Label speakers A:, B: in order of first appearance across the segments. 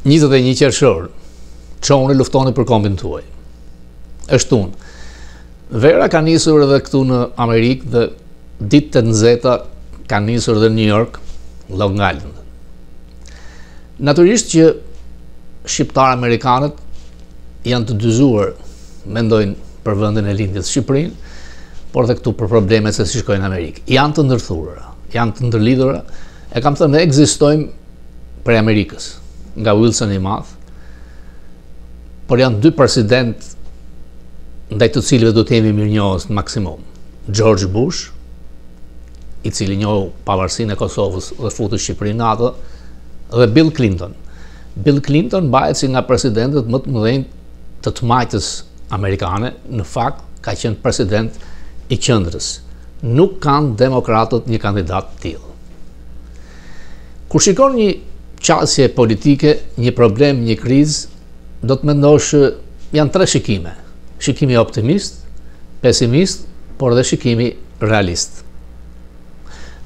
A: 21 qershor, çoni luftoni për kombin tuaj. Është unë. Vera ka nisur edhe këtu në Amerikë dhe ditët e nxehta ka nisur edhe në New York, Long Island. Natyrisht që shqiptar amerikanët janë të dyzuar, mendojnë për vendin e lindjes Shqipërinë, por dhe këtu për problemet se si shkojnë në Amerikë. Janë të ndërthurura, janë të ndërlidhura. E kam thënë, ne ekzistojmë prej Amerikës, nga Wilson i Madh, por janë dy president ndaj të cilëve do të jemi mirënjohës në maksimum. George Bush, i cili njohu pavarësinë e Kosovës dhe futi Shqipërinë në atë, dhe Bill Clinton. Bill Clinton bëhet si nga presidentët më të mëdhenj të tmajtës amerikane, në fakt ka qenë president i qendrës. Nuk kanë demokratët një kandidat të tillë. Kur shikon një qasje politike, një problem, një krizë, do të mendosh janë tre shikime. Shikimi optimist, pesimist, por dhe shikimi realist.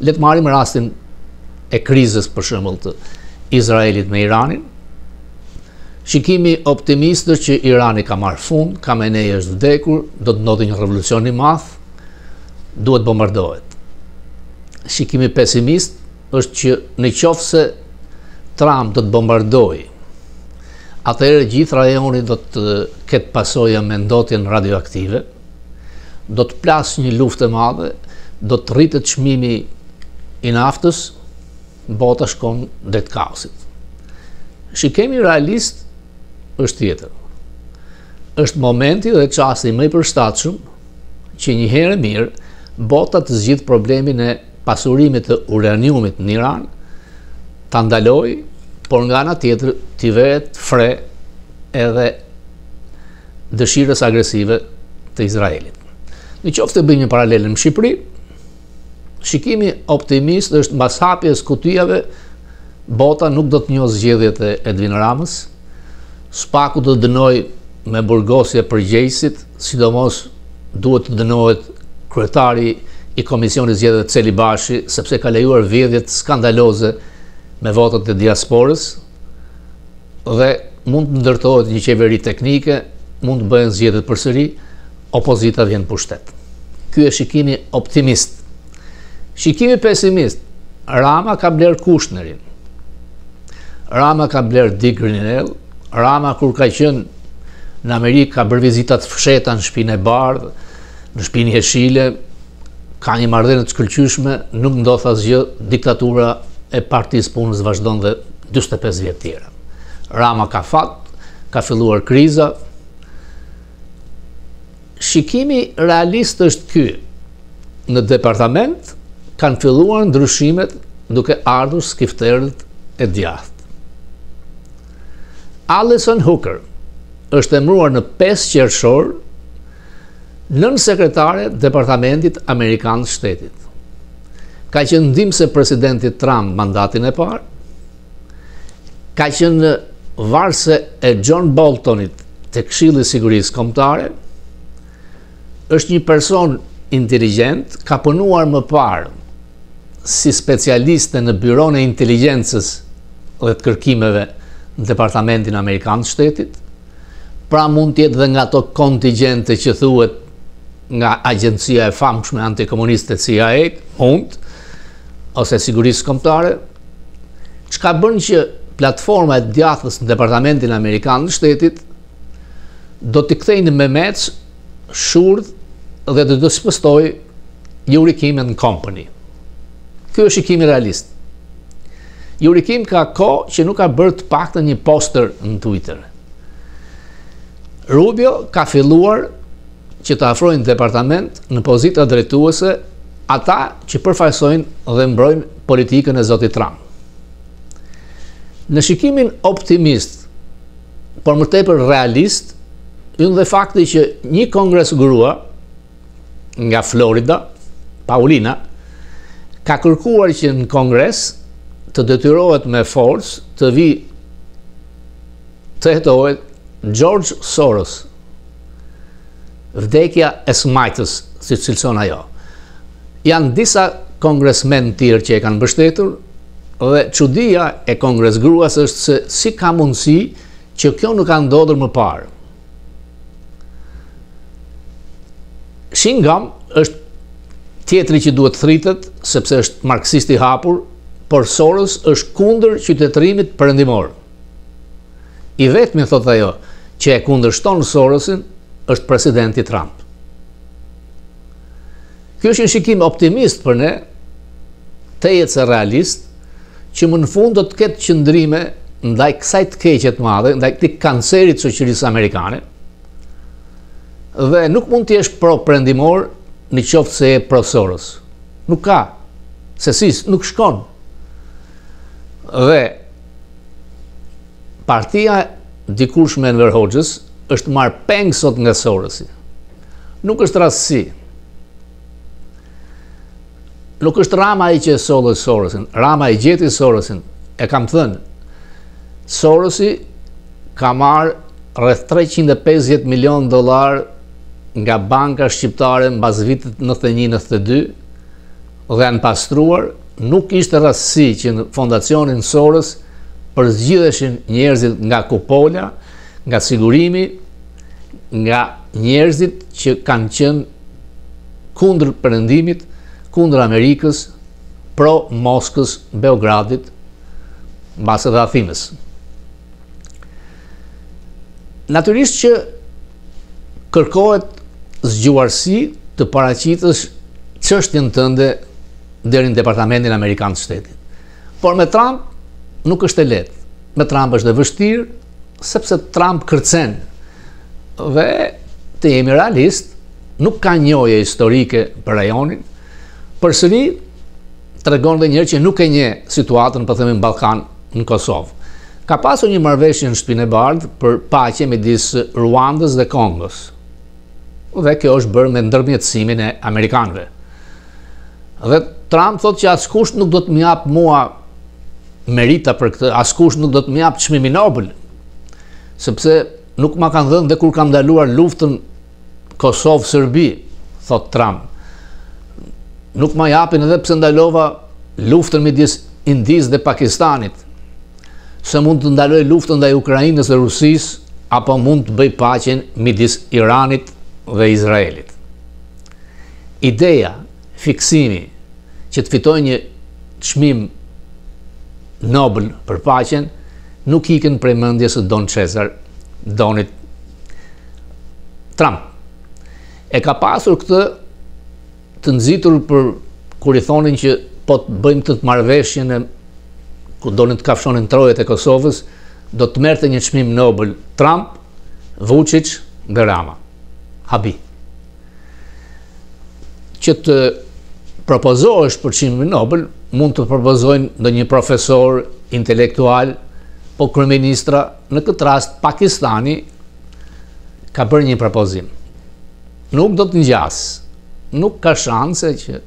A: Le të marrim rastin e krizës për shembull të Izraelit me Iranin. Shikimi optimist është që Irani ka marrë fund, Khamenei është vdekur, do të ndodhë një revolucion i madh, duhet bombardohet. Shikimi pesimist është që nëse Trump do të bombardojë, atëherë gjithë rajoni do të ketë pasojë me ndotjen radioaktive, do të plasë një luftë e madhe, do të rritet çmimi i naftës, bota shkon drejt kaosit. Shikimi realist është tjetër. Është momenti dhe çasti më i përshtatshëm që një herë mirë bota të zgjidh problemin e pasurimit të uraniumit në Iran, ta ndaloj, por nga ana tjetër t'i vetë fre edhe dëshirës agresive të Izraelit. Në qoftë të bëjmë një paralel në Shqipëri, shikimi optimist është mbas hapjes kutijave, bota nuk do të njohë zgjedhjet e Edwin Ramës, spaku do të dënoj me burgosje përgjegjësit, sidomos duhet të dënohet kryetari i Komisionit Zgjedhjeve Celi Bashi, sepse ka lejuar vjedhjet skandaloze me votat e diasporës dhe mund të ndërtohet një qeveri teknike, mund të bëhen zgjedhjet përsëri, opozita vjen në pushtet. Ky është shikimi optimist. Shikimi pesimist, Rama ka bler Kushnerin, Rama ka bler Dick Grenell, Rama kur ka qenë në Amerikë ka bërë vizita të fsheta në shtëpinë e bardhë, në shtëpinë Heshile, ka një marrëdhënie të shkëlqyeshme, nuk ndodh asgjë, diktatura e Partisë Punës vazhdon dhe 45 vjet tjera. Rama ka fat, ka filluar kriza. Shikimi realist është ky. Në departament kanë filluar ndryshimet duke ardhur skifterët e djathtë. Alison Hooker është emëruar në 5 qershor nën sekretare departamentit Amerikan të Shtetit. Ka qenë ndihmëse presidentit Trump mandatin e parë, ka qenë varse e John Boltonit te Këshilli i Sigurisë Kombëtare, është një person inteligjent, ka punuar më parë si specialiste në Byron e Inteligjencës dhe të kërkimeve në Departamentin Amerikan të Shtetit, pra mund të jetë dhe nga ato kontingjente që thuhet nga agjencia e famshme antikomuniste CIA, ose Sigurisë Kombëtare, çka bën që platforma e djathës në Departamentin Amerikan të Shtetit do t'i kthejnë me mec shurdh dhe do të spostoj Eurikim and Company. Ky është shikimi realist. Eurikim ka kohë që nuk ka bërë të paktën një poster në Twitter. Rubio ka filluar që të afrojnë departament në pozita drejtuese ata që përfaqësojnë dhe mbrojnë politikën e zotit Trump. Në shikimin optimist, por më tepër realist, hyn dhe fakti që një kongres grua nga Florida, Paulina, ka kërkuar që në kongres të detyrohet me forcë të hetohet George Soros, vdekja e smajtës, si cilëson ajo. Janë disa kongresmen tjerë që e kanë mbështetur, Dhe çudia e kongresgruas është se si ka mundësi që kjo nuk ka ndodhur më parë. Shingam është tjetri që duhet thritet, sepse është marksist i hapur, por Soros është kundër qytetërimit perëndimor. I vetmi, thot ajo, që e kundërshton Sorosin është presidenti Trump. Ky është një shikim optimist për ne, tejet se realist, që më në fund do të ketë qëndrime ndaj kësaj të keqe të madhe, ndaj këtij kancerit të shoqërisë amerikane, dhe nuk mund të jesh pro-perëndimor në qoftë se je pro-Soros. Nuk ka. Nuk shkon. Dhe partia dikurshme Enver Hoxhës është marrë peng sot nga Sorosi. Nuk është rastësi. Nuk është Rama ai që e solli Sorosin. Rama i gjeti Sorosin. E kam thënë, Sorosi ka marrë rreth $350 milion nga banka shqiptare mbas vitit 91-92 dhe janë pastruar. Nuk ishte rastësi që në fondacionin Soros përzgjidheshin njerëzit nga kupola, nga sigurimi, nga njerëzit që kanë qenë kundër perëndimit, kundër Amerikës, pro Moskës, Beogradit, mbas edhe Athinës. Natyrisht që kërkohet zgjuarsi të paraqitësh çështjen tënde deri në Departamentin Amerikan të Shtetit. Por me Trump nuk është e lehtë. Me Trump është e vështirë, sepse Trump kërcen. Dhe të jemi realist, nuk ka njohje historike për rajonin. Përsëri tregon dhe njëherë që nuk e njeh situatën, po themi, në Ballkan, në Kosovë. Ka pasur një marrëveshje në Shtëpinë e Bardhë për paqe midis Ruandës dhe Kongos. Dhe kjo është bërë me ndërmjetësimin e amerikanëve. Dhe Trump thotë që askush nuk do të më jap mua merita për këtë, askush nuk do të më jap çmimin Nobel, sepse nuk ma kanë dhënë dhe kur kam ndaluar luftën Kosovë-Serbi, thot Trump. Nuk ma japin edhe pse ndalova luftën midis Indisë dhe Pakistanit. Se mund të ndaloj luftën ndaj Ukrainës dhe Rusisë, apo mund të bëj paqen midis Iranit dhe Izraelit. Ideja, fiksimi që të fitoj një çmim Nobel për paqen nuk ikën prej mendjes së Don Cesar, Donit Trump. E ka pasur këtë të nxitur për kur i thonin që po të bëjmë të marrëveshjen e ku donin të kafshonin trojet e Kosovës, do të merrte një çmim Nobel Trump, Vučić dhe Rama. Habi. Që të propozohesh për çmimin Nobel, mund të propozojnë ndonjë profesor intelektual, po kryeministra, në këtë rast Pakistani ka bërë një propozim. Nuk do të ngjas. Nuk ka shanse që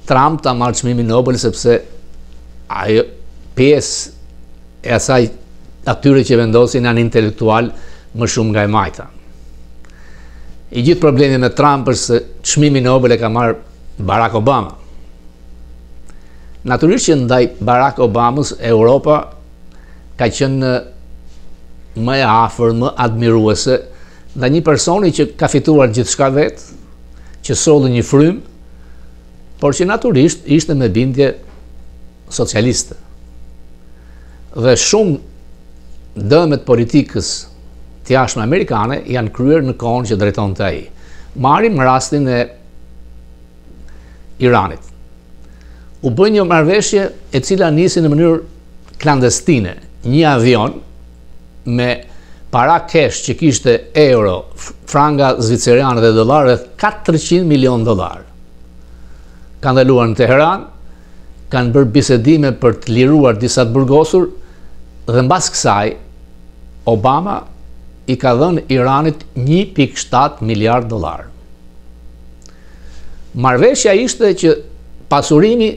A: Trump ta marrë çmimin Nobel, sepse ajo pjesë e asaj atyre që vendosin janë intelektual më shumë nga e majta. I gjithë problemi me Trump është se çmimi Nobel e ka marrë Barack Obama. Natyrisht që ndaj Barack Obamës Europa ka qenë më e afër, më admiruese ndaj një personi që ka fituar gjithçka vetë, që solli një frym, por që natyrisht ishte me bindje socialiste. Dhe shumë dëmet politikës të jashtme amerikane janë kryer në kohën që drejtonte ai. Marrim rastin e Iranit. U bë një marrëveshje e cila nisi në mënyrë klandestine. Një avion me para cash që kishte euro, franga zviceriane dhe dollar, rreth $400 milion. Kanë ndaluar në Teheran, kanë bërë bisedime për të liruar disa të burgosur, dhe mbas kësaj Obama i ka dhënë Iranit $1.7 miliard. Marrëveshja ishte që pasurimi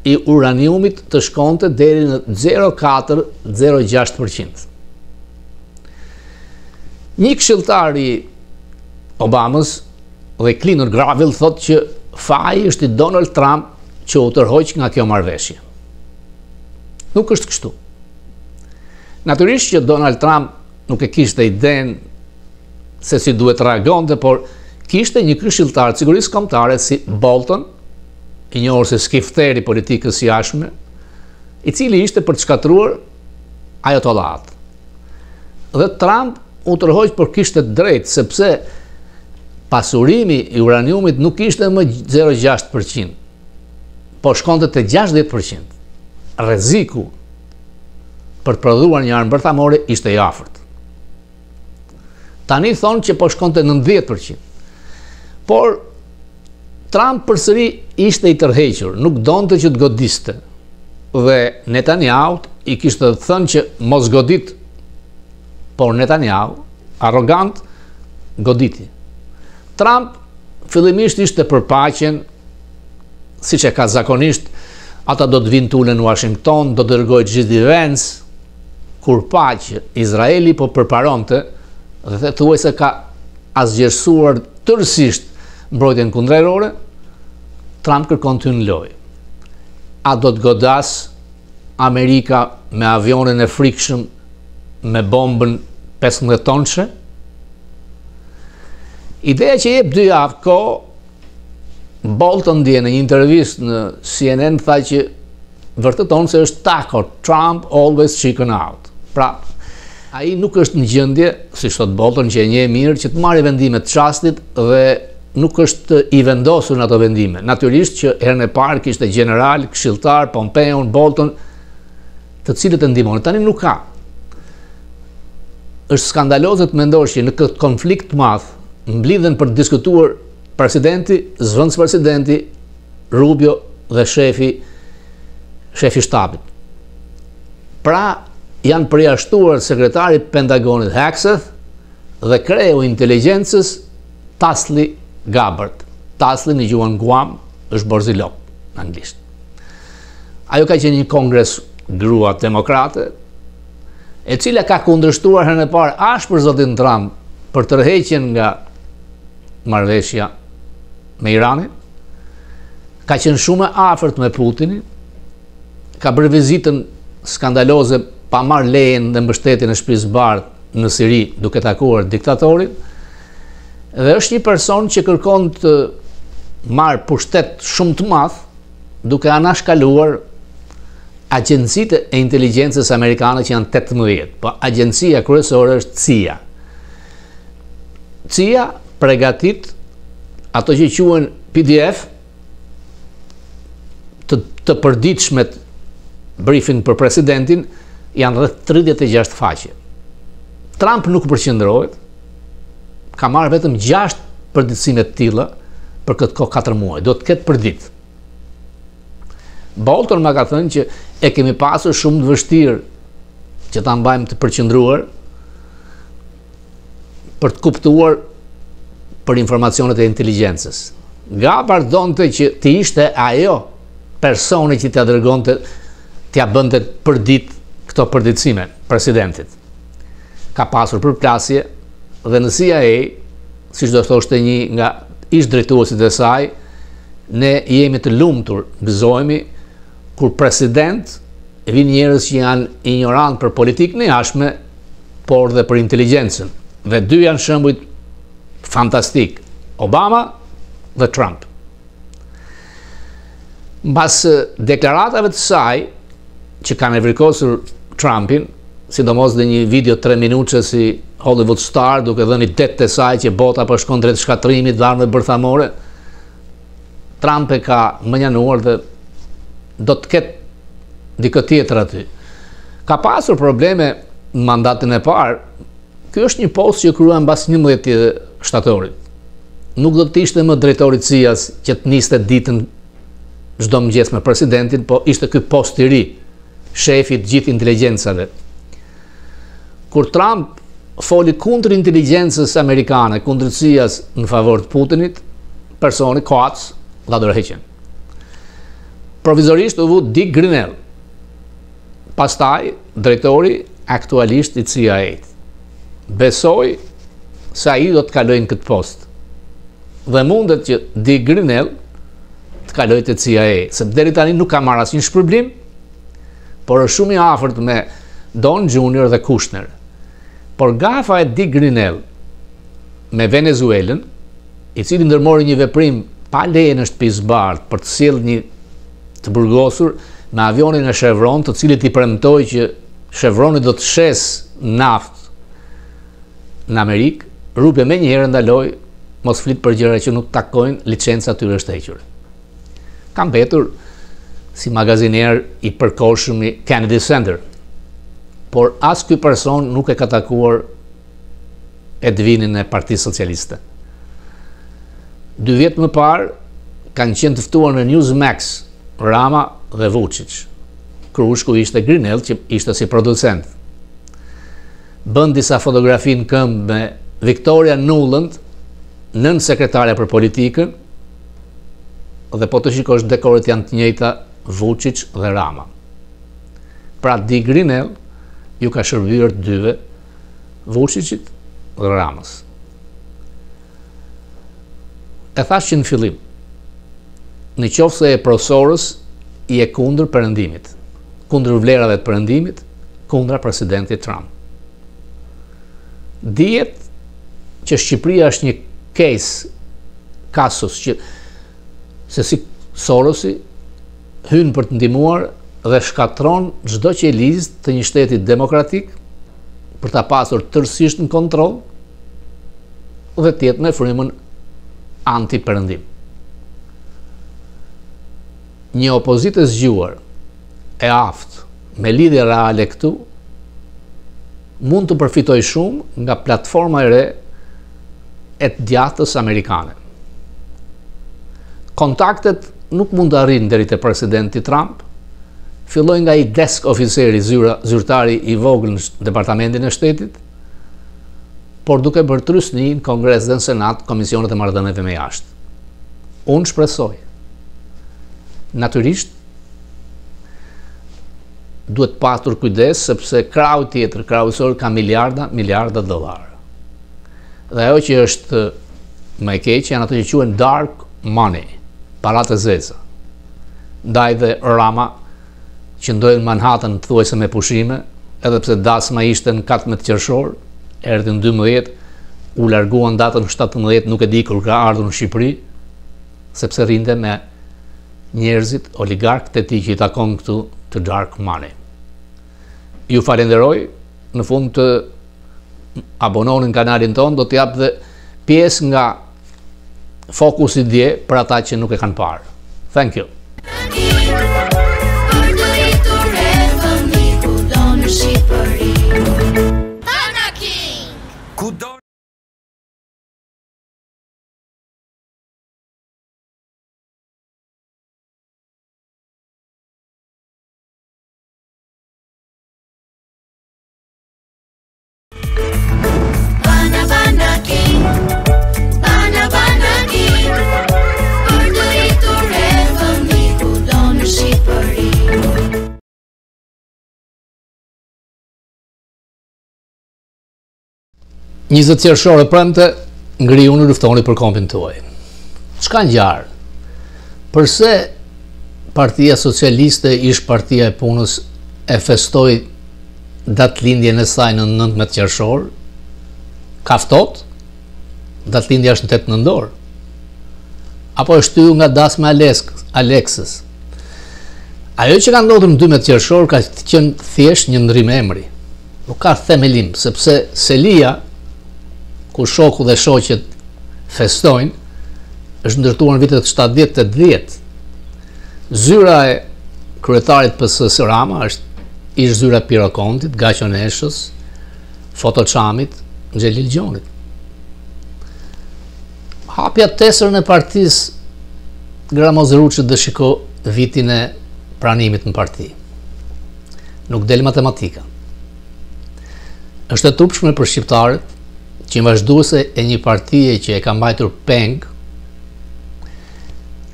A: i uraniumit të shkonte deri në 0,4-0,6%. Një këshilltar i Obamës dhe Clinton Graville thotë që faji është i Donald Trump që u tërhoq nga kjo marrëveshje. Nuk është kështu. Natyrisht që Donald Trump nuk e kishte idenë se si duhet reagonte, por kishte një këshilltar të sigurisë kombëtare si Bolton, i njohur si skifteri politikës jashtme, i cili ishte për të shkatruar ajatollat. Dhe Trump u tërhoq por kishte drejt, sepse pasurimi i uraniumit nuk ishte më 0,6%, po shkonte te 60%. Rreziku për të prodhuar një armë bërthamore ishte i afërt. Tani thonë që po shkonte 90%. Por Trump përsëri ishte i tërhequr, nuk donte që të godiste. Dhe Netanyahu i kishte thënë që mos godit, por Netanyahu, arrogant, goditi. Trump fillimisht ishte për paqen, siç e ka zakonisht, ata do të vinë tulen në Washington, do të dërgojë J.D. Vance, kur pa që Izraeli po përparonte dhe thuajse ka asgjërsuar tërësisht mbrojtjen kundërore, Trump kërkon të në lojë. A do të godas Amerika me avionin e frikshëm me bombën 15 tonëshe? Ideja që jep 2 javë kohë, Bolton dje në një intervistë në CNN tha që vërteton se është tako, Trump always chicken out. Pra, ai nuk është në gjendje, si thot Bolton që e njeh mirë, që të marrë vendime të çastit dhe nuk është i vendosur në ato vendime. Natyrisht që herën e parë kishte general, këshilltar, Pompeo, Bolton, të cilët e ndihmonin. Tani nuk ka. Është skandaloze të mendosh që në këtë konflikt të madh mblidhen për të diskutuar presidenti, zëvendës presidenti, Rubio dhe shefi shtabit. Pra, janë përjashtuar sekretari Pentagonit Hegseth dhe kreu inteligjencës Tasli Gabbard. Tasli në gjuhën Guam është Borzilov në anglisht. Ajo ka qenë një kongres grua demokrate, e cila ka kundërshtuar herën e parë ashpër zotin Trump për tërheqjen nga marrëveshja me Iranin, ka qenë shumë e afërt me Putinin, ka bërë vizitën skandaloze pa marrë lejen dhe mbështetjen e Shtëpisë së Bardhë në Siri duke takuar diktatorin, dhe është një person që kërkon të marrë pushtet shumë të madh duke anashkaluar agjencitë e inteligjencës amerikane që janë 18, po agjencia kryesore është CIA. CIA përgatit ato që quhen PDF, të përditshmet briefing për presidentin, janë rreth 36 faqe. Trump nuk përqendrohet, ka marrë vetëm 6 përditësime të tilla për këtë kohë 4 muaj, do të ketë përdit. Bolton më ka thënë që e kemi pasur shumë të vështirë që ta mbajmë të përqendruar për të kuptuar për informacionet e inteligjencës. Gabbard donte që të ishte ajo personi që t'ia dërgonte, t'ia bënte përdit këto përditësime presidentit. Ka pasur përplasje dhe në CIA, siç do thoshte një nga ish drejtuesit e saj, ne jemi të lumtur, gëzohemi kur president vin njerëz që janë ignorant për politikën e jashtme, por dhe për inteligjencën. Dhe 2 janë shembuj fantastik, Obama dhe Trump. Mbas deklaratave të saj, që kanë evrikosur Trumpin, sidomos dhe një video 3 minutëshe si Hollywood Star, duke dhënë det të saj që bota po shkon drejt shkatrimit dhe armëve bërthamore, Trump e ka mënjanuar dhe do të ketë dikë tjetër aty. Ka pasur probleme në mandatin e parë. Ky është një post që kryen mbas 11 shtatorit. Nuk do të ishte më drejtori i CIA-s që të niste ditën çdo mëngjes me presidentin, po ishte ky post i ri, shefi të gjithë inteligjencave. Kur Trump foli kundër inteligjencës amerikane, kundër CIA-s në favor të Putinit, personi Coates la dorëheqjen. Provizorisht u vu Dick Grenell, pastaj drejtori aktualisht i CIA. Besoj se ai do të kalojë në këtë post. Dhe mundet që Dick Grenell të kalojë te CIA, sepse deri tani nuk ka marrë asnjë shpërblim, por është shumë i afërt me Don Junior dhe Kushner. Por gafa e Dick Grenell me Venezuelën, i cili ndërmori një veprim pa leje në shtëpisë së bardhë për të sjellë një të burgosur me avionin e Chevron, të cilit i premtoi që Chevroni do të shes naftë në Amerikë, Rubio me njëherë ndaloi mos flit për gjëra që nuk takojnë, licenca atyre është hequr. Kam mbetur si magaziner i përkohshëm i Kennedy Center, por as ky person nuk e ka takuar Edvinin e Partisë Socialiste. 2 vjet më parë kanë qenë të ftuar në Newsmax Rama dhe Vučić. Krushku ishte Grenell, që ishte si producent. Bën disa fotografi në këmbë me Victoria Nuland, nën sekretarja për politikën, dhe po të shikosh dekoret janë të njëjta Vučić dhe Rama. Pra Dick Grenell ju ka shërbyer të dyve, Vučićit dhe Ramës. E thash që në fillim, në qoftë se e profesorës i e kundër perëndimit, kundër vlerave të perëndimit, kundra presidentit Trump. Dihet që Shqipëria është një kasus që se si Sorosi hyn për të ndihmuar dhe shkatron çdo qelizë të një shteti demokratik për ta pasur tërësisht në kontroll dhe të jetë në frymën anti-perëndim. Një opozitë e zgjuar, e aftë, me lidhje reale këtu, mund të përfitoj shumë nga platforma e re e të djathtës amerikane. Kontaktet nuk mund të arrijnë deri te presidenti Trump, filloj nga i desk oficeri zyrtari i vogël në departamentin e shtetit, por duke bërë trysni në Kongres dhe në Senat komisionet e marrëdhënieve me jashtë. Unë shpresoj, natyrisht, duhet patur kujdes sepse krahu tjetër, krahu i ka miliarda dollar. Dhe ajo që është më e keq janë ato që quhen dark money, paratë zeza. Ndaj dhe Rama që ndojnë Manhattan thuajse me pushime, edhe pse dasma ishte në 14 qershor, erdhi në 12, u larguan datën 17, nuk e di kur ka ardhur në Shqipëri, sepse rinte me njerëzit, oligarkët e tij që i takon këtu të dark money. Ju falenderoj, në fund të abononi në kanalin ton, do t'jap dhe pjesë nga fokusi dje për ata që nuk e kanë parë. Thank you. Njëzet qershor e premte, ngriu në luftoni për kompin tuaj. Çka ngjarë? Përse Partia Socialiste, ish Partia e Punës, e festoi datëlindjen e saj në 19 qershor? Ka ftohtë? Datëlindja është në 8 nëntor? Apo është shtyhu nga dasma Alexës? Ajo që ka ndodhur në 12 qershor ka qenë thjesht një ndrim emri. Nuk ka themelim, sepse Selia, ku shoku dhe shoqet festojnë, është ndërtuar në vitet 70-80. Zyra e kryetarit PS-s Rama është zyra Pirokontit, Gaqoneshës, Fotoçamit, Xhelil Gjonit. Hapja tesër në partisë Gramoz Ruçit dhe shiko vitin e pranimit në parti. Nuk del matematika. Është e turpshme për shqiptarët që vazhduese e një partie që e ka mbajtur peng,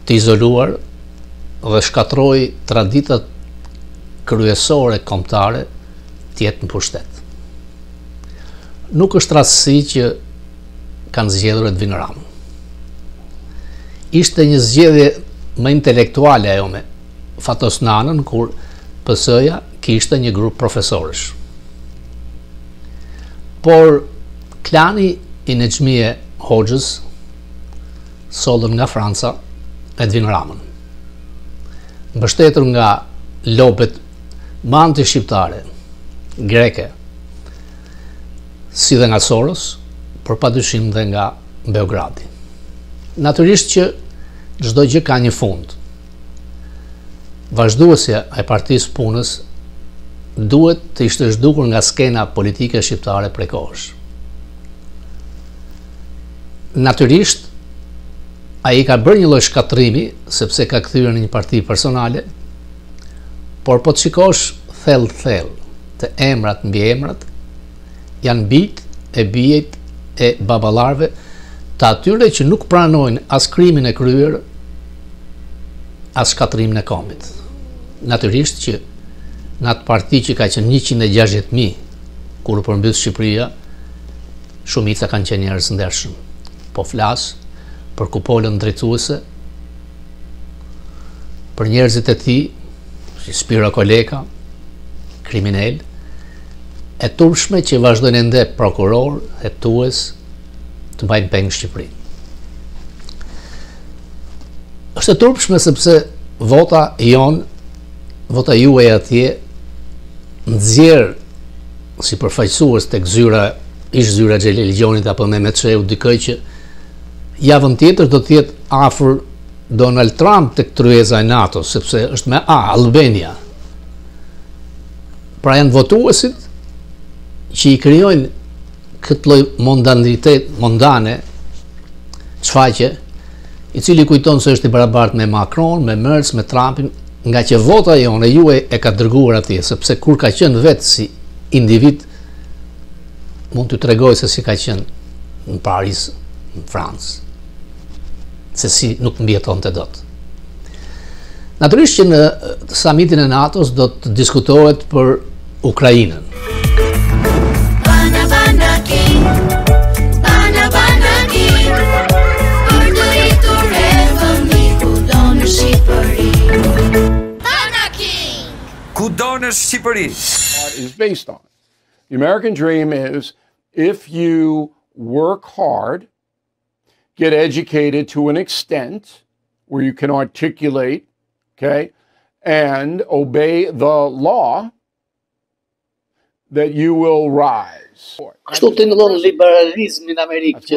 A: të izoluar dhe shkatroi traditat kryesore kombëtare të jetë në pushtet. Nuk është rastësi që kanë zgjedhur Edvin Ramën. Ishte një zgjedhje më intelektuale ajo me Fatos Nanën, kur PS-ja kishte një grup profesorësh. Por klani i Nexhmije Hoxhës, sollën nga Franca, Edwin Ramën, mbështetur nga lobet më anti-shqiptare, greke, si dhe nga Soros, por padyshim dhe nga Beogradi. Natyrisht që çdo gjë ka një fund. Vazhduesja e Partisë Punës duhet të ishte zhdukur nga skena politike shqiptare prej kohësh. Natyrisht, ai ka bërë një lloj shkatrimi sepse ka kthyer në një parti personale, por po të shikosh thellë të emrat mbi emrat, janë bijt e bijt e baballarëve të atyre që nuk pranojnë as krimin e kryer, as shkatrimin e kombit. Natyrisht që në atë parti që ka qenë 160.000 kur u përmbys Shqipëria, shumica kanë qenë njerëz ndershëm. Po flas për kupolën drejtuese, për njerëzit e tij, si Spiro Koleka, kriminal, e turpshme që vazhdojnë ende prokuror, hetues, të mbajnë peng Shqipërinë. Është e turpshme sepse vota juaj atje nxjerr si përfaqësues tek ish zyra Xhelel Gjonit apo Mehmet Shehu, dikë që javën tjetër do të jetë afër Donald Trump tek tryeza e NATO, sepse është me Albania. Pra janë votuesit që i krijojnë këtë lloj mondane çfaqe, i cili kujton se është i barabartë me Macron, me Merz, me Trumpin, nga që vota jone juaj e ka dërguar atje, sepse kur ka qenë vetë si individ, mund të tregoj se si ka qenë në Paris, në Francë, se si nuk mbjeton të dot. Natyrisht që në samitin e NATO-s do të diskutohet për Ukrainën.
B: Is based on. The American dream is if you work hard, get educated to an extent where you can articulate, okay, and obey the law, that you will rise.
A: Kështu tingëllon liberalizmin në Amerikë, që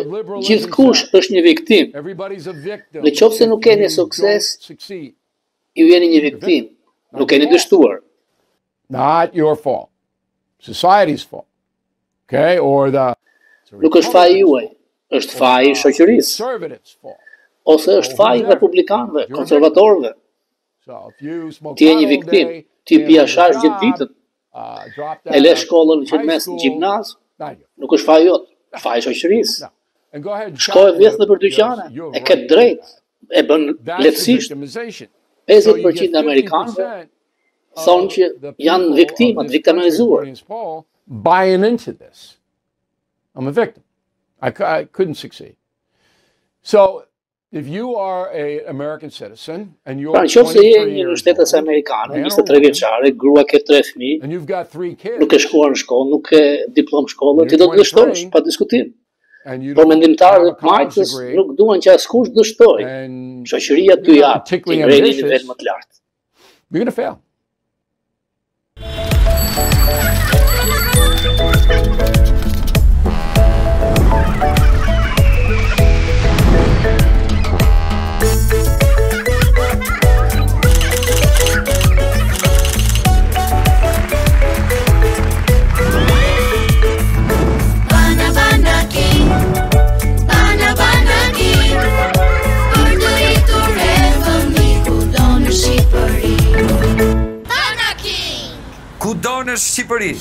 A: gjithkush është një viktim. Në qoftë se nuk keni sukses, ju jeni një viktim, nuk keni dështuar.
B: Not your fault. Society's fault. Okay? Or the
A: Nuk është faji juaj, është faji i shoqërisë. Ose është faji republikanëve, konservatorëve. Ti je një viktim, ti pija shash gjithë ditën. E le shkollën që mes në gjimnaz, nuk është faji jot, faji i shoqërisë. Shkoj vjedh në për dyqane, e ke drejt, e bën lehtësisht. 50% amerikanëve thonë që janë viktimat, viktimizuar.
B: Buying into this. I'm a victim. I couldn't succeed. So, if you are an American citizen and you're 23 years
A: shtetas amerikane, 23 vjeçare, grua ke 3 fëmijë,
B: and you've got 3 kids,
A: nuk e shkuar në shkollë, nuk e diplom shkollë, ti do të dështosh, pa diskutim. Por mendimtarët e majtës nuk duan që askush dështoj. Shoqëria ty jap, ti ngrej në nivel më të lartë.
B: You're going to fail.
C: Ku do në Shqipëri?